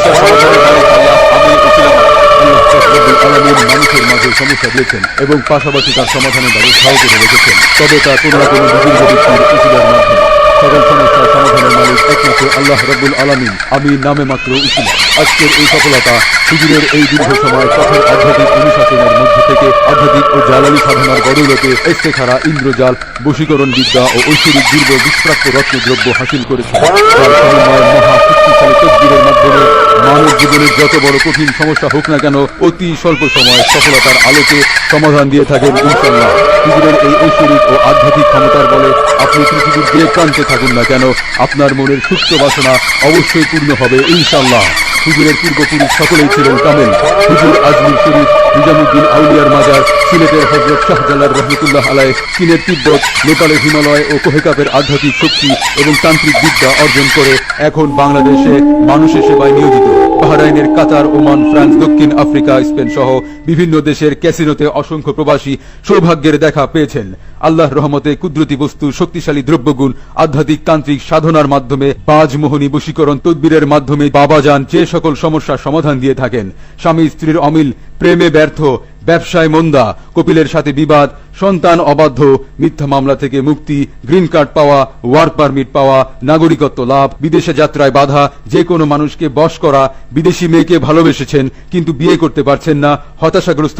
সমস্যার সমাধানের মালিক আল্লাহ, আমি উকিল আমার। আল্লাহ রব্বুল আলামিন মানুষের মাঝে সমস্যা দিয়েছেন এবং পাশাপাশি তার সমাধানের ব্যবস্থাও করে রেখেছেন, তবে তা কোনো না কোনো বুজুর্গ ব্যক্তির উকিলের মাধ্যমে। সকল সমস্যার সমাধানের মালিক একমাত্র আল্লাহ রব্বুল আলামিন, আমি নামে মাত্র উকিল। আজকের এই সফলতা হুজুরের এই দীর্ঘ সময় কঠোর আধ্যাত্মিক অনুশাসনের মধ্য থেকে আধ্যাত্মিক ও জালালি সাধনার বদৌলতে ইস্তেখারা, ইন্দ্রজাল, বশীকরণ বিদ্যা ও ঐশ্বরিক দুর্গ দুষ্প্রাপ্য রত্নদ্রব্য হাসিল করেছে। তার সমন্বয় মহা শক্তিশালী তকবীরের মাধ্যমে মানব জীবনের যত বড় কঠিন সমস্যা হোক না কেন অতি স্বল্প সময় সফলতার আলোকে সমাধান দিয়ে থাকেন ইনশাআল্লাহ। হুজুরের এই ঐশ্বরিক ও আধ্যাত্মিক ক্ষমতার বলে আপনি পৃথিবীর যে প্রান্তে থাকুন না কেন আপনার মনের সুপ্ত বাসনা অবশ্যই পূর্ণ হবে ইনশাআল্লাহ। হুজুরের পূর্বপুরুষ সকলেই ছিলেন কামেল। হুজুর আজমির শরীফ, নিজামুদ্দিন আউলিয়ার মাজার, সিলেটের হযরত শাহজালাল রহমতুল্লাহ আলাইহ, চীনের তিব্বত, নেপালের হিমালয় ও কোহেকাপের আধ্যাত্মিক শক্তি এবং তান্ত্রিক বিদ্যা অর্জন করে এখন বাংলাদেশে মানুষের সেবায় নিয়োজিত। বাহরাইনের কাতার, ওমান, ফ্রান্স, দক্ষিণ আফ্রিকা, স্পেন সহ বিভিন্ন দেশের ক্যাসিনোতে অসংখ্য প্রবাসী সৌভাগ্যের দেখা পেয়েছেন। আল্লাহর রহমতে কুদরতি বস্তু, শক্তিশালী দ্রব্যগুণ, আধ্যাত্মিক তান্ত্রিক সাধনার মাধ্যমে, বাজমোহনী বশীকরণ তদবিরের মাধ্যমে বাবাজান যে সকল সমস্যার সমাধান দিয়ে থাকেন। স্বামী স্ত্রীর অমিল, প্রেমে ব্যর্থ, ব্যবসায় মন্দা, কপিলের সাথে বিবাদ, সন্তান অবাধ্য, মিথ্যা মামলা থেকে মুক্তি, গ্রিন কার্ড পাওয়া, ওয়ার্ক পারমিট পাওয়া, নাগরিকত্ব লাভ, বিদেশে যাত্রায় বাধা, যে কোনো মানুষকে বশ করা, বিদেশি মেয়েকে ভালোবেসেছেন কিন্তু বিয়ে করতে পারছেন না, হতাশাগ্রস্ত